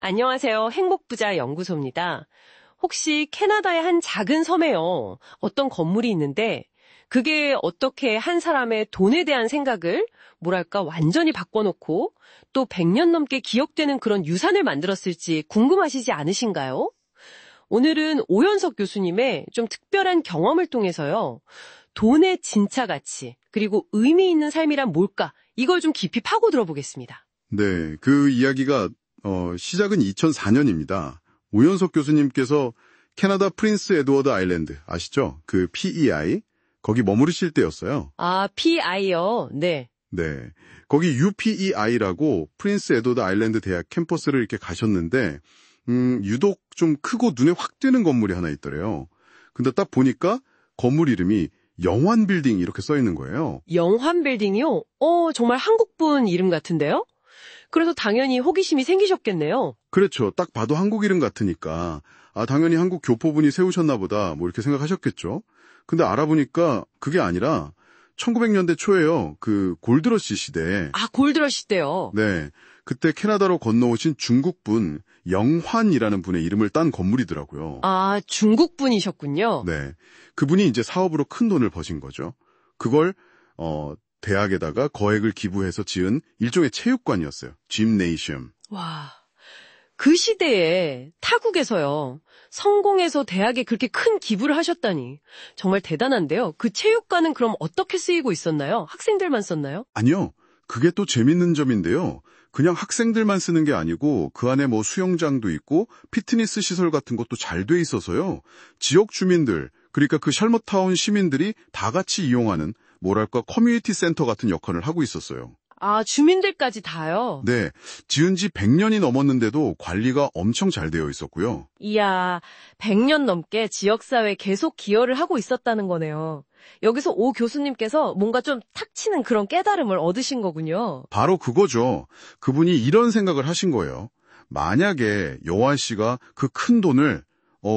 안녕하세요. 행복부자 연구소입니다. 혹시 캐나다의 한 작은 섬에요. 어떤 건물이 있는데 그게 어떻게 한 사람의 돈에 대한 생각을 뭐랄까 완전히 바꿔놓고 또 100년 넘게 기억되는 그런 유산을 만들었을지 궁금하시지 않으신가요? 오늘은 오연석 교수님의 좀 특별한 경험을 통해서요. 돈의 진짜 가치 그리고 의미 있는 삶이란 뭘까? 이걸 좀 깊이 파고 들어보겠습니다. 네, 그 이야기가 시작은 2004년입니다. 오연석 교수님께서 캐나다 프린스 에드워드 아일랜드 아시죠? 그 PEI 거기 머무르실 때였어요. 아, PI요? 네. 네, 거기 UPEI라고 프린스 에드워드 아일랜드 대학 캠퍼스를 이렇게 가셨는데 유독 좀 크고 눈에 확 띄는 건물이 하나 있더래요. 근데 딱 보니까 건물 이름이 영환 빌딩 이렇게 써 있는 거예요. 영환 빌딩이요? 정말 한국분 이름 같은데요? 그래서 당연히 호기심이 생기셨겠네요. 그렇죠. 딱 봐도 한국 이름 같으니까 당연히 한국 교포분이 세우셨나 보다 뭐 이렇게 생각하셨겠죠. 근데 알아보니까 그게 아니라 1900년대 초에요. 그 골드러시 시대. 아, 골드러시 때요? 네. 그때 캐나다로 건너오신 중국분 영환이라는 분의 이름을 딴 건물이더라고요. 아, 중국분이셨군요. 네. 그분이 이제 사업으로 큰 돈을 버신 거죠. 그걸 대학에다가 거액을 기부해서 지은 일종의 체육관이었어요. 짐네이시엄. 와, 그 시대에 타국에서요. 성공해서 대학에 그렇게 큰 기부를 하셨다니 정말 대단한데요. 그 체육관은 그럼 어떻게 쓰이고 있었나요? 학생들만 썼나요? 아니요. 그게 또 재밌는 점인데요. 그냥 학생들만 쓰는 게 아니고 그 안에 뭐 수영장도 있고 피트니스 시설 같은 것도 잘 돼 있어서요. 지역 주민들, 그러니까 그 샬머타운 시민들이 다 같이 이용하는 뭐랄까 커뮤니티 센터 같은 역할을 하고 있었어요. 아, 주민들까지 다요? 네, 지은 지 100년이 넘었는데도 관리가 엄청 잘 되어 있었고요. 이야, 100년 넘게 지역사회에 계속 기여를 하고 있었다는 거네요. 여기서 오 교수님께서 뭔가 좀 탁 치는 그런 깨달음을 얻으신 거군요. 바로 그거죠. 그분이 이런 생각을 하신 거예요. 만약에 여환 씨가 그 큰 돈을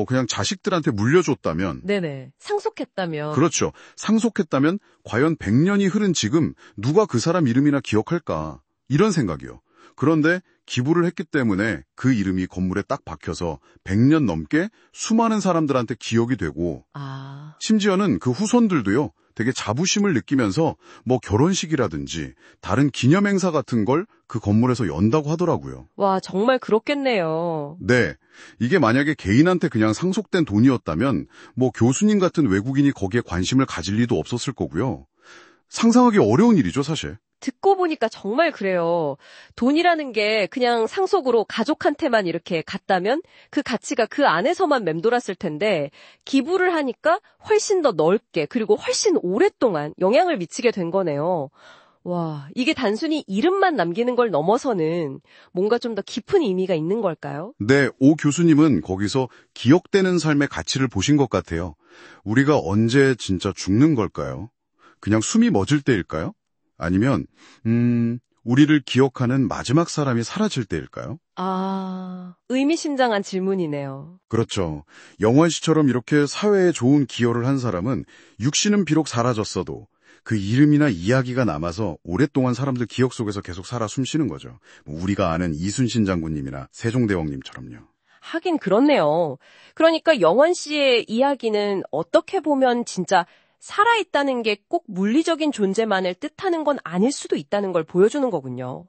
그냥 자식들한테 물려줬다면, 네네. 상속했다면. 그렇죠. 상속했다면 과연 100년이 흐른 지금 누가 그 사람 이름이나 기억할까? 이런 생각이요. 그런데 기부를 했기 때문에 그 이름이 건물에 딱 박혀서 100년 넘게 수많은 사람들한테 기억이 되고 아, 심지어는 그 후손들도요. 되게 자부심을 느끼면서 뭐 결혼식이라든지 다른 기념행사 같은 걸 그 건물에서 연다고 하더라고요. 와, 정말 그렇겠네요. 네. 이게 만약에 개인한테 그냥 상속된 돈이었다면 뭐 교수님 같은 외국인이 거기에 관심을 가질 리도 없었을 거고요. 상상하기 어려운 일이죠, 사실. 듣고 보니까 정말 그래요. 돈이라는 게 그냥 상속으로 가족한테만 이렇게 갔다면 그 가치가 그 안에서만 맴돌았을 텐데 기부를 하니까 훨씬 더 넓게 그리고 훨씬 오랫동안 영향을 미치게 된 거네요. 와, 이게 단순히 이름만 남기는 걸 넘어서는 뭔가 좀 더 깊은 의미가 있는 걸까요? 네, 오 교수님은 거기서 기억되는 삶의 가치를 보신 것 같아요. 우리가 언제 진짜 죽는 걸까요? 그냥 숨이 멎을 때일까요? 아니면 우리를 기억하는 마지막 사람이 사라질 때일까요? 아, 의미심장한 질문이네요. 그렇죠. 영환 씨처럼 이렇게 사회에 좋은 기여를 한 사람은 육신은 비록 사라졌어도 그 이름이나 이야기가 남아서 오랫동안 사람들 기억 속에서 계속 살아 숨쉬는 거죠. 우리가 아는 이순신 장군님이나 세종대왕님처럼요. 하긴 그렇네요. 그러니까 영원 씨의 이야기는 어떻게 보면 진짜 살아있다는 게 꼭 물리적인 존재만을 뜻하는 건 아닐 수도 있다는 걸 보여주는 거군요.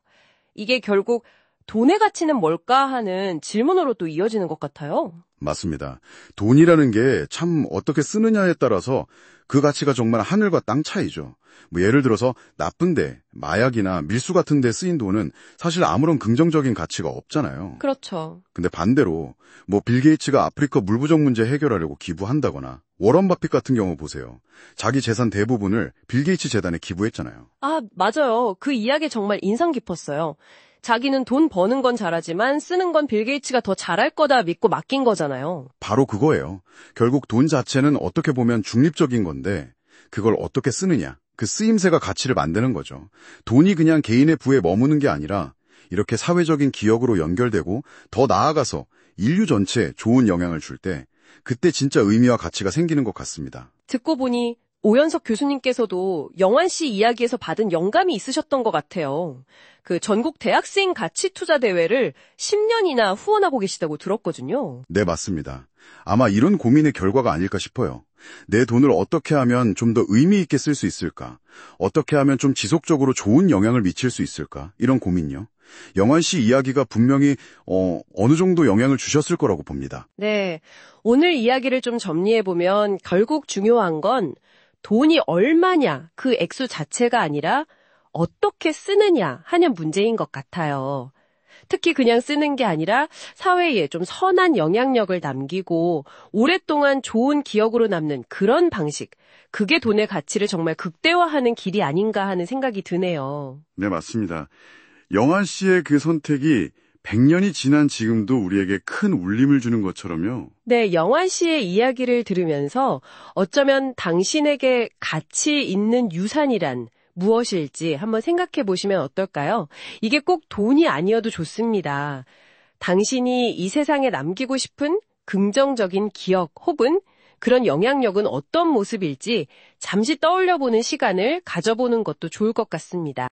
이게 결국 돈의 가치는 뭘까 하는 질문으로 또 이어지는 것 같아요. 맞습니다. 돈이라는 게 참 어떻게 쓰느냐에 따라서 그 가치가 정말 하늘과 땅 차이죠. 뭐 예를 들어서 나쁜데 마약이나 밀수 같은 데 쓰인 돈은 사실 아무런 긍정적인 가치가 없잖아요. 그렇죠. 근데 반대로 뭐 빌 게이츠가 아프리카 물 부족 문제 해결하려고 기부한다거나 워런 버핏 같은 경우 보세요. 자기 재산 대부분을 빌 게이츠 재단에 기부했잖아요. 아, 맞아요. 그 이야기 정말 인상 깊었어요. 자기는 돈 버는 건 잘하지만 쓰는 건 빌 게이츠가 더 잘할 거다 믿고 맡긴 거잖아요. 바로 그거예요. 결국 돈 자체는 어떻게 보면 중립적인 건데 그걸 어떻게 쓰느냐, 그 쓰임새가 가치를 만드는 거죠. 돈이 그냥 개인의 부에 머무는 게 아니라 이렇게 사회적인 기억으로 연결되고 더 나아가서 인류 전체에 좋은 영향을 줄 때 그때 진짜 의미와 가치가 생기는 것 같습니다. 듣고 보니 오연석 교수님께서도 영환 씨 이야기에서 받은 영감이 있으셨던 것 같아요. 그 전국 대학생 가치 투자 대회를 10년이나 후원하고 계시다고 들었거든요. 네, 맞습니다. 아마 이런 고민의 결과가 아닐까 싶어요. 내 돈을 어떻게 하면 좀 더 의미 있게 쓸 수 있을까? 어떻게 하면 좀 지속적으로 좋은 영향을 미칠 수 있을까? 이런 고민요. 영환 씨 이야기가 분명히 어느 정도 영향을 주셨을 거라고 봅니다. 네, 오늘 이야기를 좀 정리해보면 결국 중요한 건 돈이 얼마냐 그 액수 자체가 아니라 어떻게 쓰느냐 하는 문제인 것 같아요. 특히 그냥 쓰는 게 아니라 사회에 좀 선한 영향력을 남기고 오랫동안 좋은 기억으로 남는 그런 방식, 그게 돈의 가치를 정말 극대화하는 길이 아닌가 하는 생각이 드네요. 네, 맞습니다. 영환 씨의 그 선택이 100년이 지난 지금도 우리에게 큰 울림을 주는 것처럼요. 네, 영환 씨의 이야기를 들으면서 어쩌면 당신에게 가치 있는 유산이란 무엇일지 한번 생각해 보시면 어떨까요? 이게 꼭 돈이 아니어도 좋습니다. 당신이 이 세상에 남기고 싶은 긍정적인 기억 혹은 그런 영향력은 어떤 모습일지 잠시 떠올려 보는 시간을 가져보는 것도 좋을 것 같습니다.